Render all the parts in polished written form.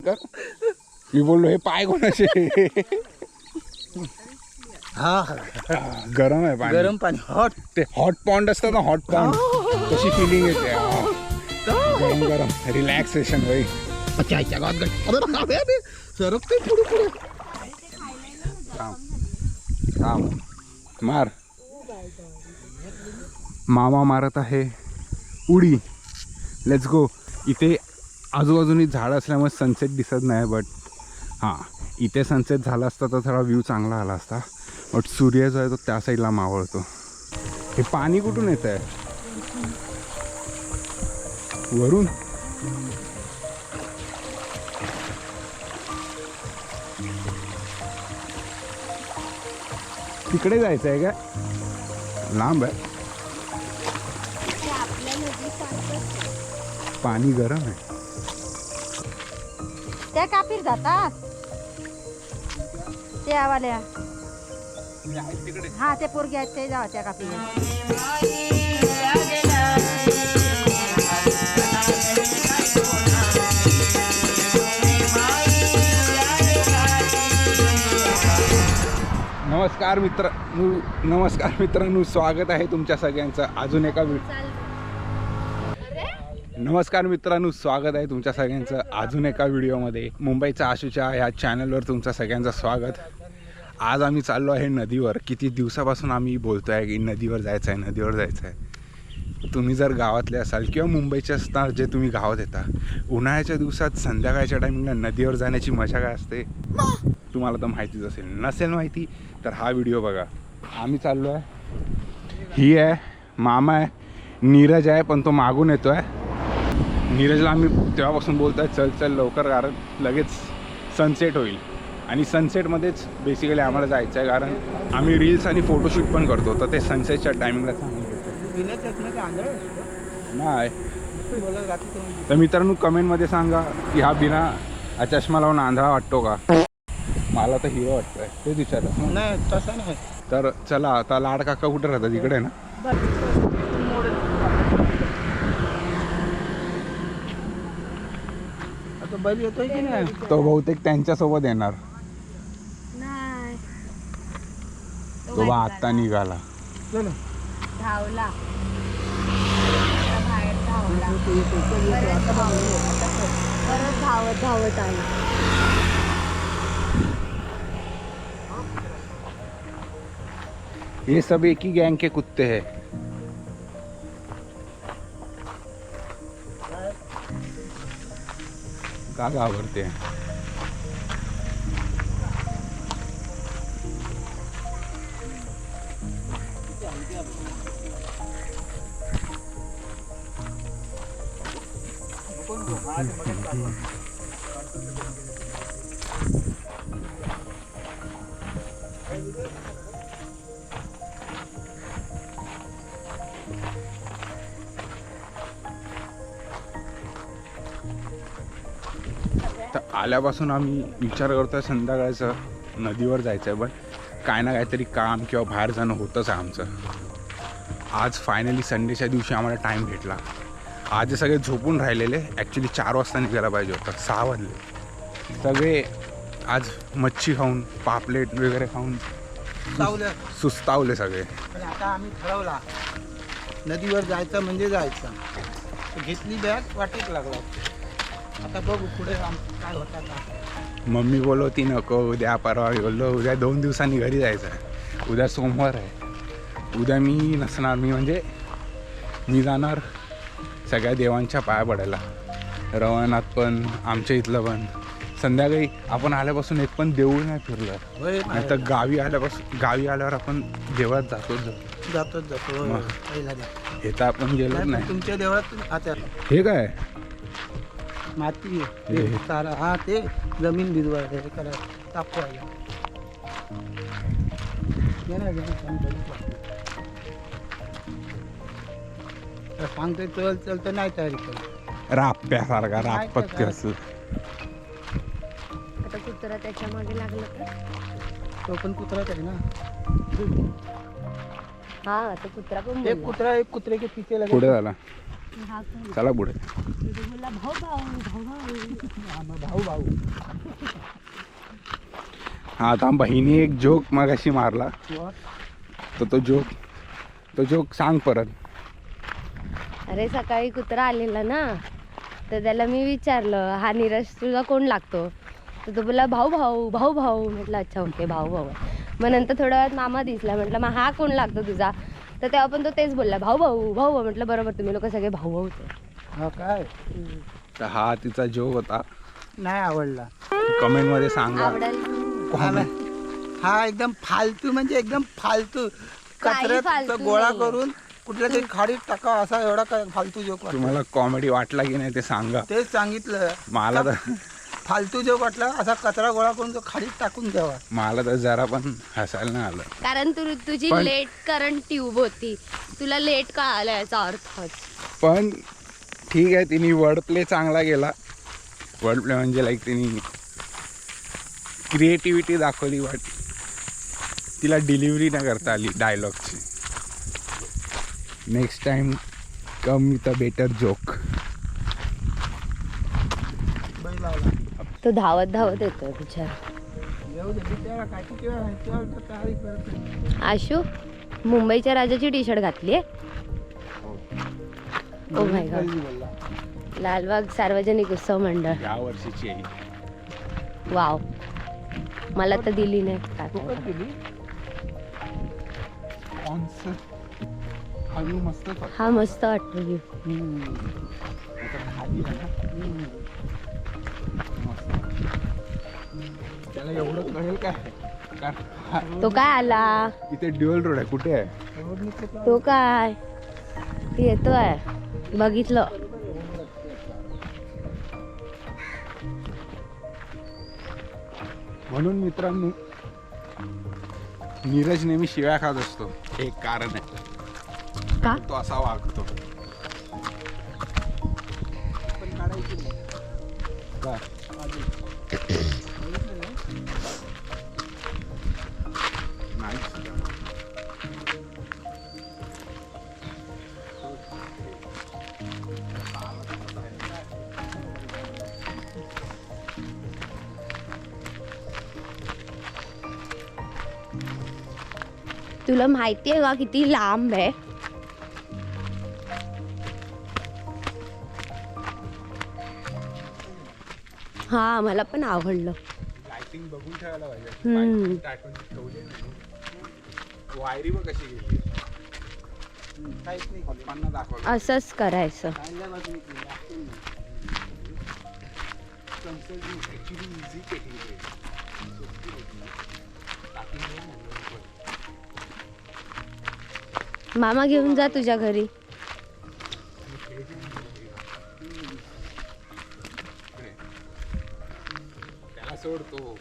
कर. मी बोललो हे पाय कोणाचे. हा गरम आहे पाणी. गरम पाणी हॉट. ते हॉट पॉन्ड असतं ना, हॉट पॉन्ड तशी फिलिंग येते. गरम गरम रिलॅक्सेशन भाई. सरकते पुढे पुढे. मार. मामा मारत आहे उडी. Let's go. इथे आजूबाजूनी झाड असल्यामुळे सनसेट दिसत नाही, बट हां इथे सनसेट झाला असता तर थोडा व्ह्यू चांगला आला असता. बट सूर्य जो आहे तो त्या साईडला मावळतो. हे पाणी कुठून येत आहे? वरून. तिकडे जायचं आहे का? लांब आहे. पाणी गरम आहे. त्या कापीर जातात ते आवाल्या. हा ते पोरगे आहेत ते जावा त्या कापीर. नमस्कार मित्रांनो, स्वागत आहे तुमच्या सगळ्यांचं अजून एका व्हिडिओमध्ये. मुंबईचा आशूच्या ह्या चॅनलवर तुमचं सगळ्यांचं स्वागत. आज आम्ही चाललो आहे नदीवर. किती दिवसापासून आम्ही बोलतो आहे की नदीवर जायचं आहे, नदीवर जायचं आहे. तुम्ही जर गावातले असाल किंवा मुंबईचे असणार जे तुम्ही गावात येता, उन्हाळ्याच्या दिवसात संध्याकाळच्या टायमिंगला नदीवर जाण्याची मजा काय असते तुम्हाला तर माहितीच असेल. नसेल माहिती तर हा व्हिडिओ बघा. आम्ही चाललो आहे. ही आहे मामा आहे, नीरज आहे पण तो मागून येतो आहे. नीरजला आम्ही तेव्हापासून बोलतो आहे चल चल लवकर, कारण लगेच सनसेट होईल. आणि सनसेटमध्येच बेसिकली आम्हाला जायचं आहे, कारण आम्ही रील्स आणि फोटोशूट पण करतो. तर ते सनसेटच्या टायमिंगला चांगलं नाही. तर मित्रांनो कमेंटमध्ये सांगा की हा बिना चष्मा लावून आंधळा वाटतो का? मला तर हिरो वाटतंय, तेच विचारलं. नाही तसं नाही. तर चला आता लाड काका कुठे राहतात? इकडे ना. आता बैल येतोय की नाही? तो बहुतेक त्यांच्यासोबत येणार. तो बा आत्ता निघाला. धावला बाहेर, परत धावत धावत आला. ये सब एक ही गैंग के कुत्ते हैं. का घाबरते हैं? तर आल्यापासून आम्ही विचार करतोय संध्याकाळचं नदीवर जायचं आहे, पण काय ना काहीतरी काम किंवा बाहेर जाणं होतंच आहे आमचं. आज फायनली संडेच्या दिवशी आम्हाला टाईम भेटला. आज सगळे झोपून राहिलेले. ॲक्च्युली 4 वाजता निघायला पाहिजे होतं, 6 वाजले. सगळे आज मच्छी खाऊन, पापलेट वगैरे खाऊन सुस्तावले सगळे. आता आम्ही ठरवला नदीवर जायचं म्हणजे जायचं. घेतली बॅग, वाटेत लागला. आता बघू पुढे काय होतं का. मम्मी बोलवती नको उद्या, परवा बोललो उद्या 2 दिवसांनी घरी जायचं आहे. उद्या सोमवार आहे. उद्या मी नसणार. मी जाणार सगळ्या देवांच्या पाया पडायला. रवनात पण, आमच्या इथलं पण. संध्याकाळी आपण आल्यापासून एक पण देऊळ नाही फिरलं. नाही तर गावी आल्यावर आपण देवळात जातो. हे तर आपण गेलोच नाही. तुमच्या देवळात आता हे काय माती तारा. हा ते जमीन भिजवाय हे करा तापवायला. सांगतोय चल चल तर नाही तयारी कर. राप्यासारखा रापत्य असं. आता कुत्रा त्याच्या मागे लागला तर तो पण कुत्राच आहे ना. हा तो कुत्रा पण एक कुत्रा एक कुत्रे के पीछे लगे. पुढे झाला. हा चला पुढे. तो बोलला भाऊ भाऊ भाऊ भाऊ भाऊ भाऊ हा आता बहिणी एक जोक मगाशी मारला तर तो जोक सांग परत. अरे सकाळी कुत्रा आलेला ना, तर त्याला मी विचारलं हा नीरज तुझा कोण लागतो, तर तो बोलला भाऊ भाऊ भाऊ भाऊ. म्हटलं अच्छा ओके भाऊ भाऊ. मग नंतर थोड्या वेळात मामा दिसला, म्हटलं मग हा कोण लागतो तुझा, तर तेव्हा पण तो तेच बोलला भाऊ भाऊ भाऊ भाऊ. म्हटलं बरोबर तुम्ही लोक सगळे भाऊ भाऊ होते. हा काय तर हा तिचा जोक होता. नाही आवडला. कमेंट मध्ये सांगा. आवडेल. हा एकदम फालतू म्हणजे एकदम फालतू कचऱ्यात फालतू तो गोळा नाही. करून कुठल्या तरी खाडीत टाकावा असा एवढा फालतू जोक वाटला. तुम्हाला कॉमेडी वाटला की नाही ते सांगा. तेच सांगितलं मला तर फालतू जोक वाटला असा कचरा गोळा करून तो खाडीत टाकून द्यावा. मला तर जरा पण हसायला नाही आलं. कारण तुझी पण- लेट करंट ट्यूब होती, तुला लेट कळालं याचा अर्थच. पण ठीक आहे, तिने वर्ड प्ले चांगला केला. वर्ड प्ले म्हणजे लाईक तिने क्रिएटिव्हिटी दाखवली. वाट तिला डिलिव्हरी नाही करता आली डायलॉगची. Next time come with a better joke. बैल आला. तो धावत धावत येतो बिचारा. येऊ दे बिचारा काय किती वेळा ह्याच्यावर तर तयारी करत. आशू मुंबईच्या राजाची टी शर्ट घातली आहे. Oh my God. लालबाग सार्वजनिक उत्सव मंडळ. या वर्षीची आहे. वाव, मला तर दिली नाही. काय फुकट माहिती. दिली. हा व्ह्यू मस्त होता. हा मस्त वाटतो view. आता खाली आहे ना. मस्त. त्याला एवढं कळेल काय? कारण तो काय आला, इथे ड्युअल रोड आहे. कुठे आहे? रोडनी कुठला तो काय येतोय बघितलं. म्हणून मित्रांनो नीरज नेहमी शिव्या खात असतो. हे एक कारण आहे का तो असा वागतो. पण काढायची नाही. का? आधी. नाही. तुला माहितीये का किती लांब आहे? हा मला पण आवडलं. लाइटिंग बघून ठेवायला पाहिजे. हम्म. Lighting टाकून ठेवली नाही. वायरी बघ कशी गेली. काहीच नाही केलं. पप्पांना दाखवलं. असंच करायचं. चांगल्या बाजूने केलं. आपण नाही. ऍक्च्युली इझी टेक्निक आहे. सोपी टेक्निक. टाकून ठेव ना. मामा घेऊन जा तुझ्या घरी. त्याला सोडतो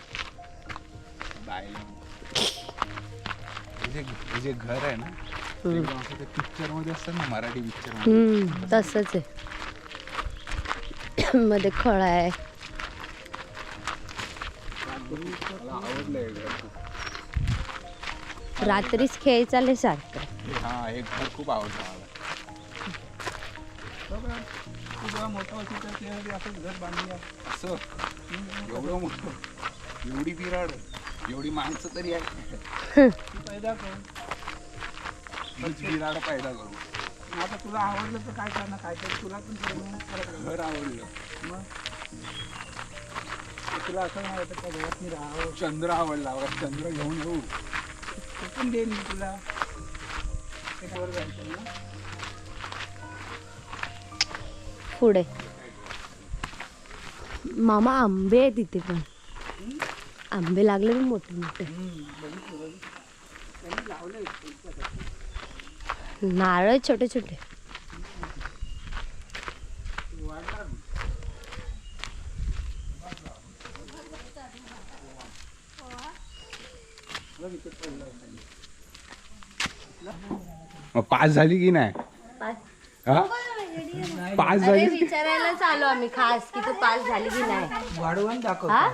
हे जे घर आहे ना ते पिक्चर मध्ये असतं ना, मराठी पिक्चर मध्ये तसंच आहे. मध्ये खळ आहे. मला आवडलं हे घर खूप. रात्रीच खेळ चालले सारखं. हा हे घर खूप आवडलं मला. बघा, तू जेव्हा मोठा होती तर त्यासाठी असंच घर बांधूया. असं एवढं मोठं, एवढी विराड, एवढी माणसं तरी आहे. तू पैदा कर. हीच विराड पैदा करू. आता तुला आवडलं तर काय करणार, काय तर तुला पण मेहनत करायला लागेल. घर आवडलं. मग तर तुला असं नाही वाटत का घरात मी राहावं. चंद्र आवडला. बघा, चंद्र घेऊन येऊ. ते पण देईन मी तुला. त्याच्यावर जायचं ना. पुढे मामा आंबे आहे तिथे पण. आंबे लागले पण मोठे मोठे. बघितलं. त्यांनी लावलंय तुमच्यासाठी. नारळ छोटे छोटे. वाढणार. बघ इथे पडलंय. मग पास झाली की नाही? हा पास अरे झाली. विचारायला चालू आम्ही खास की तू पास झाली की नाही. वाढवून दाखव. हा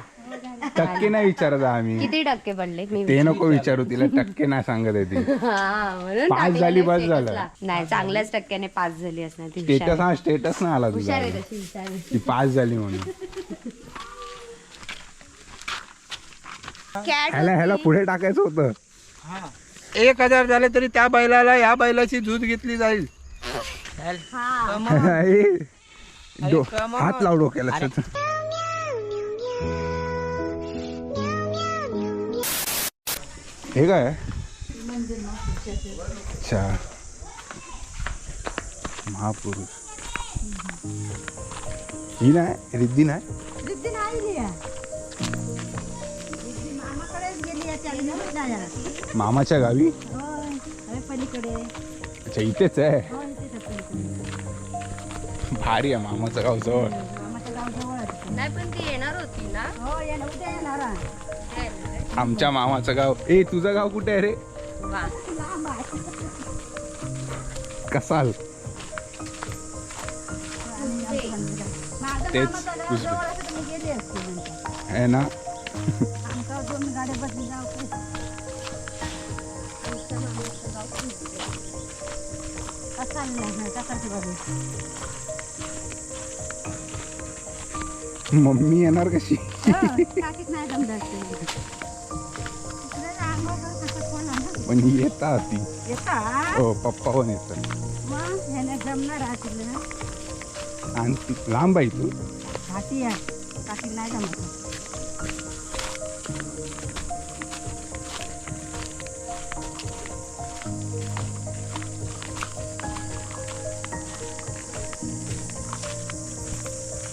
टक्के नाही विचारत आम्ही. किती टक्के पडले मी ते नको विचारू, तिला टक्के नाही सांगत आहे ती. हा, म्हणून पास टाकलेलं झाली बस status झालं. ला. नाही चांगल्याच टक्क्याने पास झाली असणार ती. हुशार स्टेटस आहे. हा स्टेटस नाही आला तुझा. हुशार आहे तशी, हुशार आहे. ती पास झाली म्हणून. Cat ह्याला ह्याला होती. पुढे टाकायचं होतं. 1000 झाले तरी त्या बैलाला या बैलाची दूध घेतली जाईल. हा. ए, अरे, come on. हात लाव डोक्याला. हे काय अच्छा महापुरुष ही नाही रिद्धी नाही मामाच्या गावी. अच्छा इथेच आहे. भारी आहे मामाचं गाव जवळ. नाही पण ती येणार होती ना. आमच्या मामाचं गाव. ए तुझं गाव कुठे आहे रे? वा. कसाल. तेच कुसबे आहे ना. मम्मी येणार कशी? पण ही येतात ती. हो पप्पा पण येतात. आणि ती लांब आहे तू.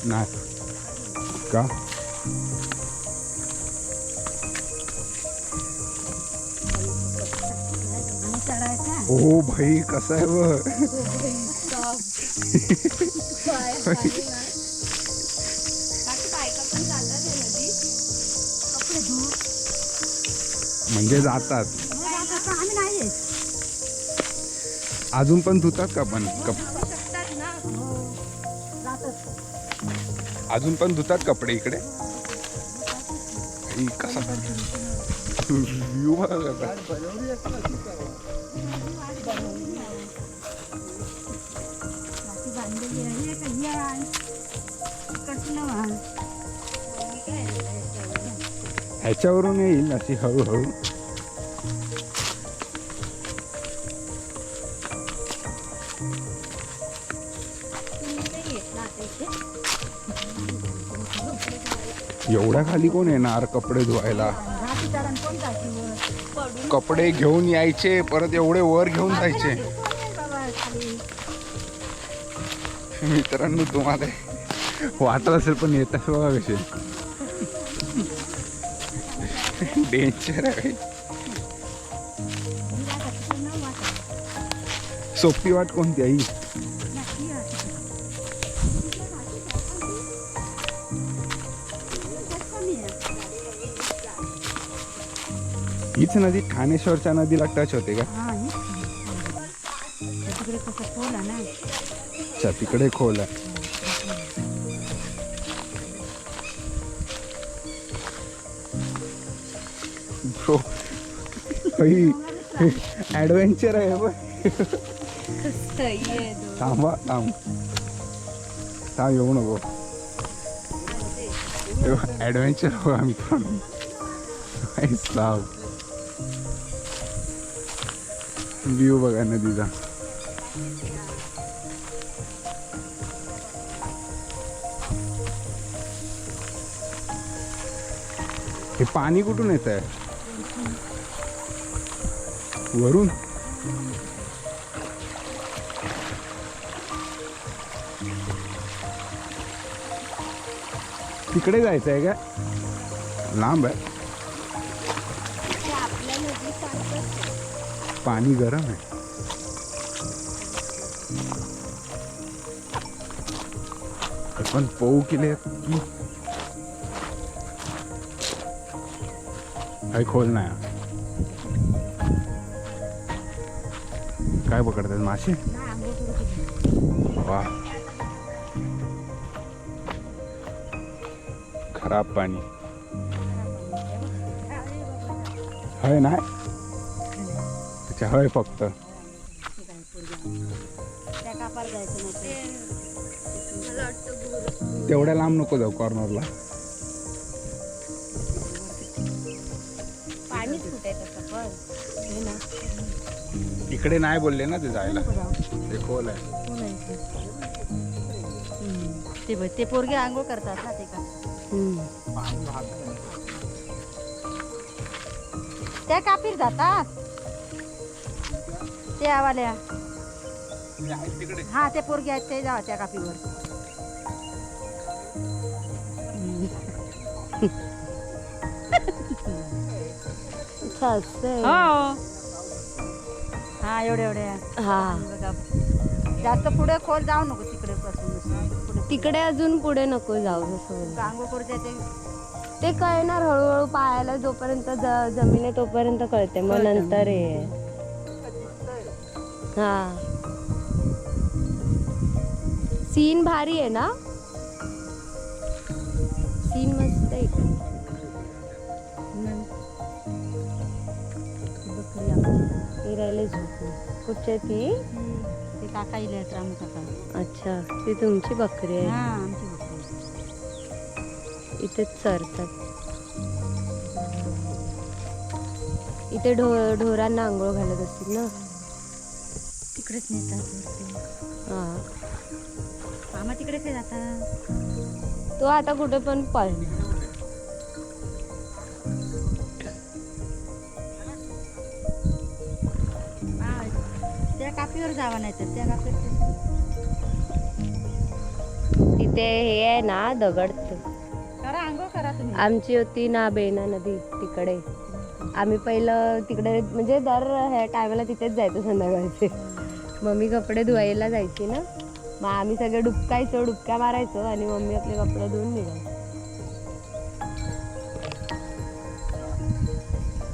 नाही का? ओ भाई कसा आहे बघ. म्हणजे जातात अजून पण धुतात का पण अजून पण धुतात कपडे इकडे. ही कसा व्ह्यू बघा कसा. ह्याच्यावरून येईल अशी हळूहळू. एवढ्या खाली कोण येणार कपडे धुवायला? कपडे घेऊन यायचे परत एवढे वर घेऊन जायचे. मित्रांनो तुम्हाला वाटत असेल पण येत बघा कसे डेंजर आहे. सोपी वाट कोणती आई? हीच नदी ठाणेश्वरच्या नदीला टच होते का? अच्छा तिकडे खोल आहे. ऍडव्हेंचर आहे बघ. थांबा थांब थांब येऊ नको. ऍडव्हेंचर हो आम्ही पण व्ह्यू बघा नदीचा. हे पाणी कुठून येत आहे? वरून. तिकडे जायचं आहे का? लांब आहे. पाणी गरम आहे. पण पोहू केले की काही खोल नाही. काय पकडतात मासे? वा खराब पाणी. हय नाही त्याच्या हय फक्त त्या कापार जायचं नाही. तेवढ्या लांब नको जाऊ कॉर्नरला. पाणीच कुठे तसं पण हे ना. इकडे नाही बोलले ना ते जायला, ते खोल आहे. ते पोरगे आंघोळ करतात ना ते का. त्या कापीर जातात ते आवाल्या. हा ते पोरगे आहेत ते जावा त्या कापीवर. हा एवढे हा जास्त पुढे खोल जाऊ नको तिकडे पासून. तिकडे अजून पुढे नको जाऊ. जसं आंघोळ करू ते कळणार हळूहळू पायाला जोपर्यंत जमीन आहे तोपर्यंत कळते मग नंतर हे. हा सीन भारी आहे ना. सीन मस्त आहे इकडे. फिरायला झोपली. कुठची ती. ते काका इले रामू काका. अच्छा ती तुमची बकरी आहे. आमची बकरी इथेच चरतात. इथे ढोरांना आंघोळ घालत असतील ना. तिकडेच नेतात. हा मामा तिकडे काय जातात. तो आता कुठे पण पळणार. त्या कापीवर जावा नाही तर त्या कापीवर तिथे हे आहे ना दगड. आंघोळ करा तुम्ही. आमची होती ना बेना नदी तिकडे. आम्ही पहिलं तिकडे म्हणजे दर ह्या टायमाला तिथेच जायचो संध्याकाळचे. मम्मी कपडे धुवायला जायची ना मग आम्ही सगळे डुबकायचो डुबक्या मारायचो आणि मम्मी आपले कपडे धुवून निघायचो.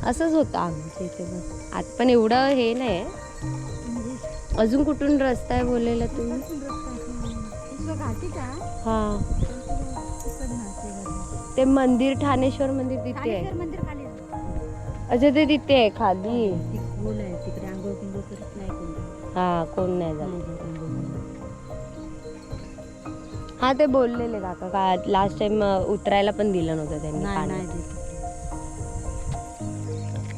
असंच होतं आमच्या इथे. बस आता पण एवढं हे नाही. अजून कुठून रस्ता आहे बोललेला तुम्ही. हा ते मंदिर ठाणेश्वर मंदिर तिथे आहे. अच्छा ते तिथे आहे खाली. तिकडे आंघोळ पिंघोळ करत नाही कोण. हा कोण नाही जात. हा ते बोललेले काका का लास्ट टाइम उतरायला पण दिलं नव्हतं त्यांनी.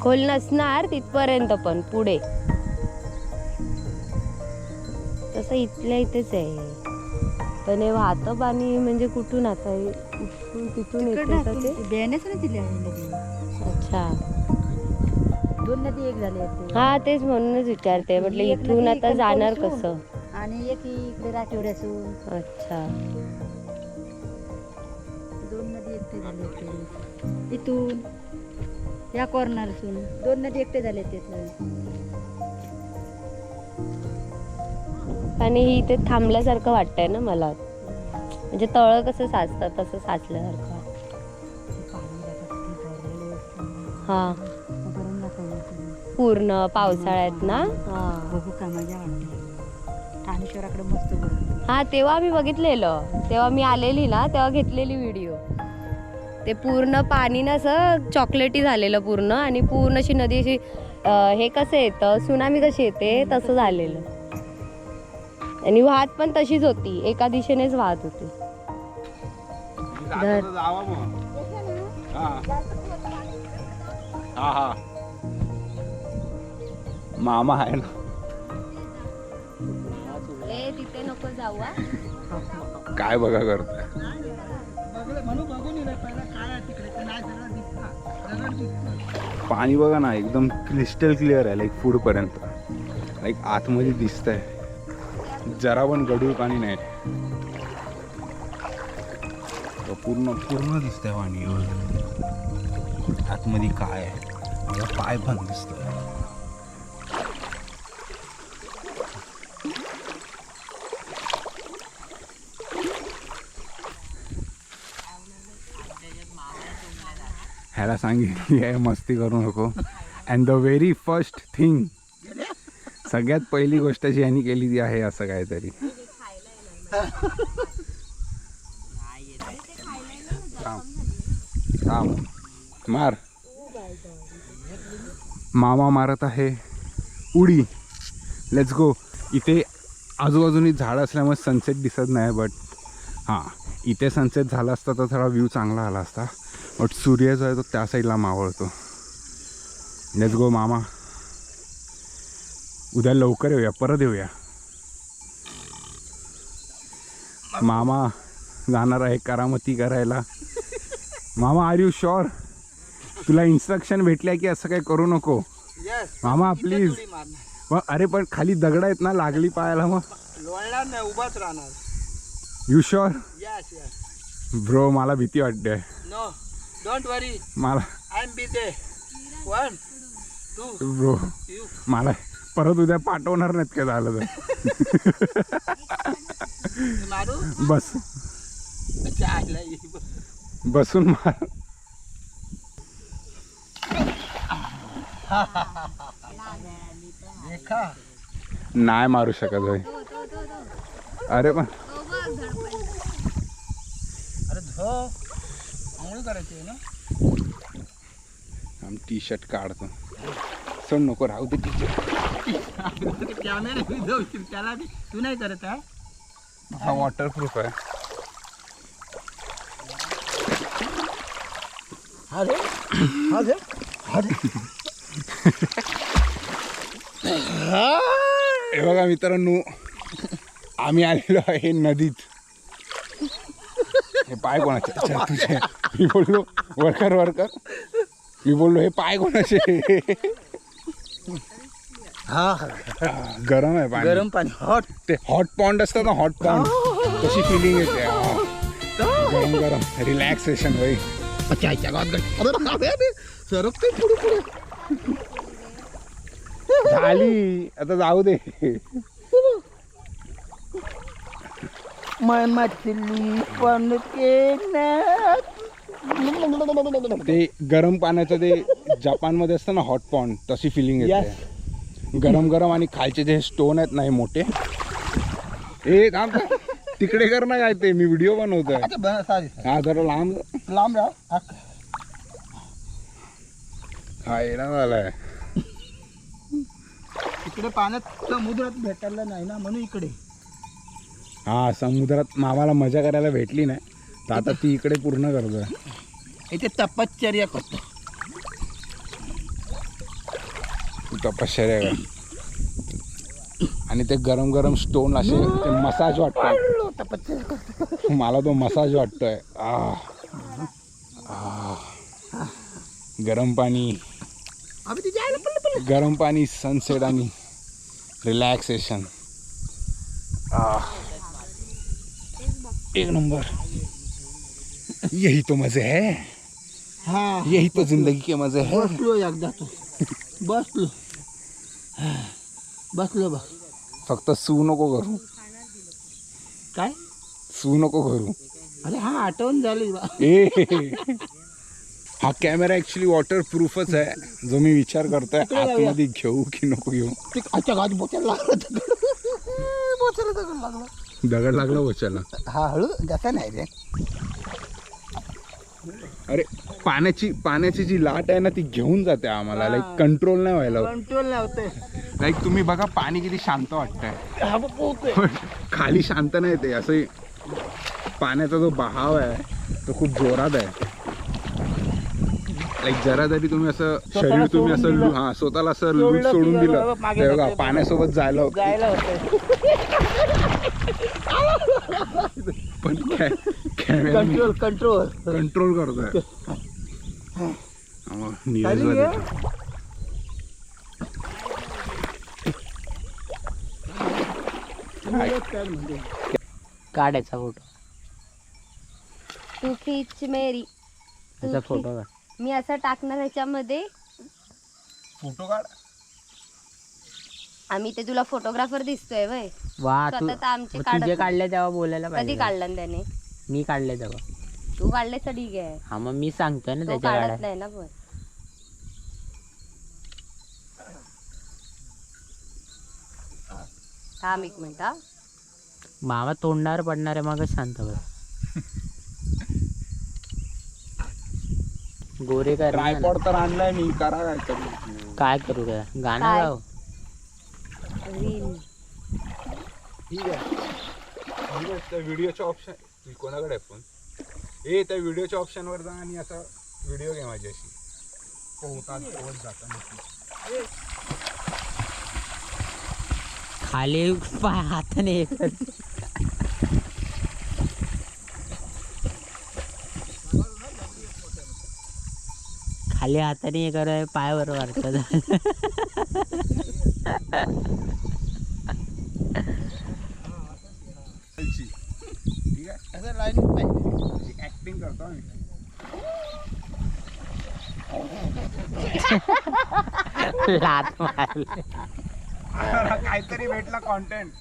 खोल नसणार तिथपर्यंत पण पुढे. तसं इथल्या इथेच आहे पण हे वाहतं पाणी म्हणजे कुठून आता तिथून येते का ते. अच्छा 2 नदी एक झाले. हा तेच म्हणूनच विचारते म्हटलं इथून आता जाणार कसं. आणि एक इकडे राठेवड्यासून. अच्छा 2 नदी एकटे झाले इथून या कॉर्नरसून 2 नदी एकटे झाले तिथलं. आणि ही इथे थांबल्यासारखं वाटतंय ना मला. म्हणजे तळ कसं साचतं तसं साचल्यासारखं. हा पूर्ण पावसाळ्यात ना. बघू का मजा वाटते. ठाणेश्वराकडे मस्त. हा तेव्हा आम्ही बघितलेलं. तेव्हा मी आलेली ना तेव्हा घेतलेली व्हिडिओ. ते पूर्ण पाणी ना असं चॉकलेटी झालेलं पूर्ण आणि पूर्ण अशी नदी अशी हे कसं येतं सुनामी कशी येते तसं झालेलं. आणि वाहत पण तशीच होती एका दिशेनेच वाहत होती. मामा आहे ना. तिथे नको जाऊ. काय बघा करताय. पाणी बघा ना एकदम क्रिस्टल क्लिअर आहे. लाईक पुढ पर्यंत लाईक आतमध्ये दिसतंय. जरा पण गढूळ पाणी नाही. पूर्ण पूर्ण दिसतंय पाणी. आतमध्ये काय आहे मला पाय पण दिसतोय. ह्याला सांगितली आहे मस्ती करू नको. And the very first thing सगळ्यात पहिली गोष्ट जी यांनी केली ती आहे असं काहीतरी. थांब मार. मामा मारत आहे उडी. Let's go. इथे आजूबाजूनी झाडं असल्यामुळे सनसेट दिसत नाही, बट हां इथे सनसेट झाला असता तर थोडा व्ह्यू चांगला आला असता. बट सूर्य जो आहे तो त्या साईडला मावळतो. लेट्स गो मामा. उद्या लवकर येऊया, परत येऊया. मामा जाणार आहे करामती करायला. मामा आर यू शुअर? तुला इन्स्ट्रक्शन भेटल्या की असं काही करू नको मामा प्लीज. मग अरे पण खाली दगड आहेत ना, लागली पायाला मग लोळणार नाही, उभाच राहणार. You sure? Yes yes. Bro मला भीती वाटते. नो डोंट वरी, मला I am be there. 1 2 bro you. मला परत उद्या पाठवणार नाहीत काय झालं तर. मारू बस चायला बसून मार. देखा. नाही मारू शकत भाई. अरे पण अरे धो आंघोळ करायची आहे ना. टी शर्ट काढतो. सोड नको राहू दे टी शर्ट. कॅमेरा जाऊ त्याला बी तू नाही करत आहे. हा वॉटरप्रूफ आहे. अरे अरे अरे हे बघा मित्रांनो, आम्ही आलेलो आहे नदीत. हे पाय कोणाचे? अच्छा तुझे. मी बोललो वरकर वरकर. मी बोललो हे पाय कोणाचे? हा गरम आहे पाणी. गरम पाणी हॉट. ते हॉट पॉन्ड असतं ना, हॉट पॉन्ड तशी फिलिंग येते. गरम गरम रिलॅक्सेशन भाई. अच्छा अच्छा गावात सरकते पुढे पुढे. झाली आता जाऊ दे. मछली पण के ते गरम पाण्याचं ते जपानमध्ये असतं ना हॉट पॉन्ड, तशी फिलिंग येते. गरम गरम आणि खालचे जे स्टोन आहेत ना हे मोठे. ए थांब तिकडे कर ना काय ते, मी व्हिडिओ बनवतोय. हा जरा लांब लांब राहा. खायला झालाय. इकडे पाण्यात समुद्रात भेटायला नाही ना, म्हणून इकडे. हा समुद्रात मामाला मजा करायला भेटली नाही, तर आता ती इकडे पूर्ण करतोय. इथे तपश्चर्या करतो. तपश्चर्या कर. आणि ते गरम गरम स्टोन असे ते मसाज वाटतोय. तपश्चर्या करतो. मला तो मसाज वाटतोय. गरम पाणी, अबे तिथे आहे ना, पल्ले पल्ले. गरम पाणी, सनसेट आणि रिलॅक्सेशन. एक नंबर. यही तो मजे है. हा यही तो जिंदगी के मजे है. बसलो एकदा तू. बसलो बसलो बघ. फक्त सू नको करू. काय? सू नको करू. अरे हा आठवण झाली बा. ए हा कॅमेरा ॲक्च्युली वॉटरप्रूफच आहे, जो मी विचार करतोय आतमध्ये घेऊ की नको घेऊ. ते अच्छा गाडी बोचायला लागला. बोचायला दगड लागला. दगड लागला बोचायला. हा हळू जाता नाही रे. अरे पाण्याची जी लाट आहे ना ती घेऊन जाते आम्हाला. लाईक कंट्रोल नाही व्हायला. कंट्रोल नाही होते. लाईक तुम्ही बघा पाणी किती शांत वाटतंय, हा बघ पोहतोय. पण खाली शांत नाही. ते असं पाण्याचा जो बहाव आहे तो खूप जोरात आहे. लाईक जरा जरी तुम्ही असं शरीर तुम्ही असं स्वतःला असं लूज सोडून दिलं तर बघा पाण्यासोबत जायला होतं. पण कॅमेरा कंट्रोल कंट्रोल करतोय. नीरजला काढायचा फोटो. तू खीच मेरी. त्याचा फोटो काढ. मी असं टाकणार ह्याच्यामध्ये. फोटो काढ. आम्ही ते तुला फोटोग्राफर दिसतोय वय. वा तू स्वतः आमचे तुझे काढत काढले तेव्हा बोलायला कधी पाहिजे. काढलं त्याने? मी काढले तेव्हा. तू काढलेस तर ठीक आहे. हा मग मी सांगतोय ना तो त्याच्या काढत काढाय. नाही ना पण. थांब एक मिनिट हा. मामा तोंडावर पडणार आहे, मग शांत बस. गोरे काय ट्रायपॉड तर आणलाय मी, करा काय तरी. काय करू काय गाणं काय? गाव रील. ठीक आहे त्या व्हिडिओच्या ऑप्शन कोणाकडे आहे फोन? त्या व्हिडिओच्या ऑप्शनवर जा आणि असा व्हिडिओ घे माझ्याशी. पोहत जाताना खाली पाय हाताने हे कर. खाली हाताने हे कराय पायावर वाटतं. ठीक आहे, असं लाईन पाहिजे. ऍक्टिंग करतो आम्ही. लात मारली. काहीतरी भेटला कॉन्टेंट.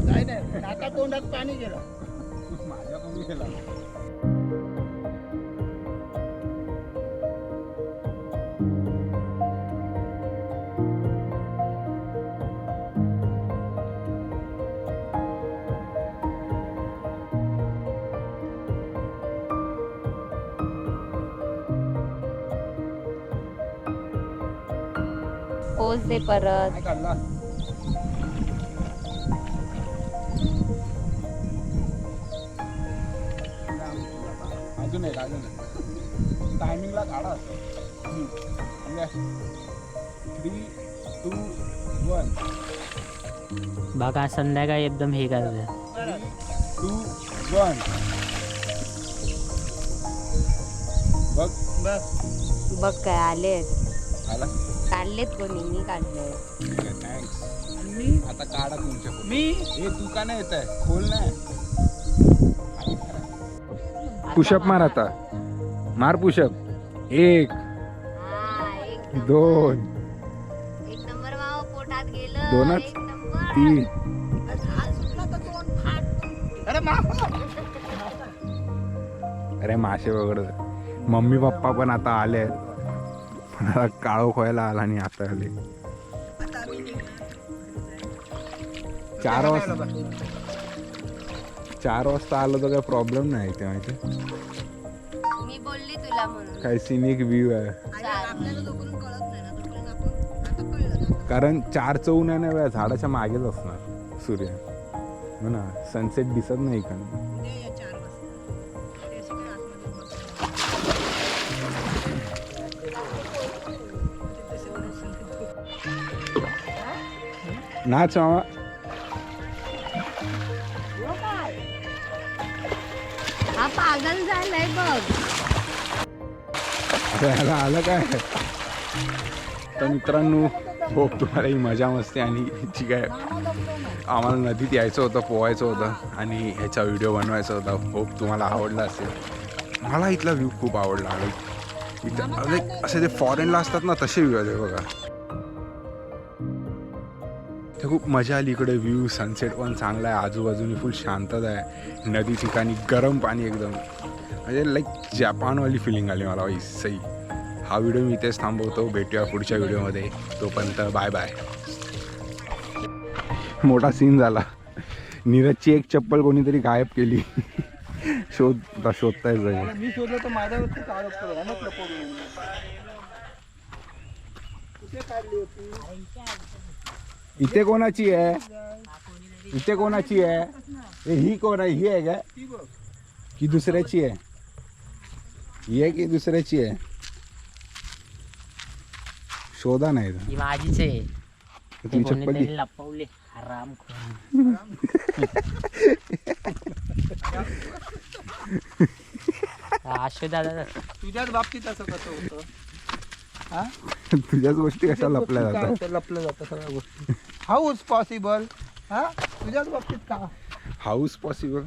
नाही नाही, आता तोंडात पाणी गेलं. माझ्या कमी गेला. पोच दे परत. काय काढला? अजून एक टायमिंगला काढा असं. 3, 2, 1. बघा संध्याकाळी एकदम हे करते. 2, 1. बघ बस बघ काय आलेत. आला. काढलेत कोणी? मी काढले. ठीक आहे, थँक्स. मी आता काढा तुमच्या फोन. मी तू का नाही येत आहे? खोल नाही. पुशअप मार आता. मार पुशअप. 1, 2, एक नंबर मावा पोटात गेलं. 2च. एक नंबर. 3. अरे मा अरे मासे वगैरे. मम्मी पप्पा पण आता आले. काळो खोयला आला आणि आता आले. 4 वाजता. 4 वाजता आलो तर काही प्रॉब्लेम नाही ते माहिती. मी बोलली तुला म्हणून. काही सिनिक व्ह्यू आहे. कारण 4चं ऊन आहे ना वेळा झाडाच्या मागेच असणार सूर्य. हो ना, सनसेट दिसत नाही का. नाच मामा. हा पागल झालाय बघ. ह्याला आलं काय. तर मित्रांनो, होप तुम्हाला ही मजा मस्ती आणि जी काय आम्हाला नदीत यायचं होतं, पोहायचं होतं आणि ह्याचा व्हिडिओ बनवायचा होता. होप तुम्हाला आवडला असेल. मला इथला व्ह्यू खूप आवडला. इथं असे ते फॉरेनला असतात ना तसे व्ह्यू आहे बघा. ते खूप मजा आली. इकडे व्ह्यू सनसेट पण चांगला आहे. आजूबाजूने फुल शांतता आहे. नदी ठिकाणी गरम पाणी एकदम, म्हणजे लाईक जपानवाली फिलिंग आली मला भाई. सही. हा व्हिडिओ मी इथेच थांबवतो. भेटूया पुढच्या व्हिडिओमध्ये. तोपर्यंत बाय बाय. मोठा सीन झाला. नीरजची एक चप्पल कोणीतरी गायब केली. शोधताय जाईल. मी शोधलं तर माझ्यावरती आरोप करू ना लपवून. कुठे काढली होती? इथे कोणाची आहे? इथे कोणाची आहे? ही कोण आहे? ही आहे का की दुसऱ्याची आहे? ही आहे की दुसऱ्याची आहे? शोधा नाही. ही माझीच आहे. तुझी चप्पल कोणीतरी लपवली. हराम आशे दादा तुझ्याच बाबतीत असं कसं होतं? हा, तुझ्याच गोष्टी कशा लपल्या जातात. लपलं जातं सगळ्या गोष्टी. How is possible? हा, तुझ्याच बाबतीत का? House possible.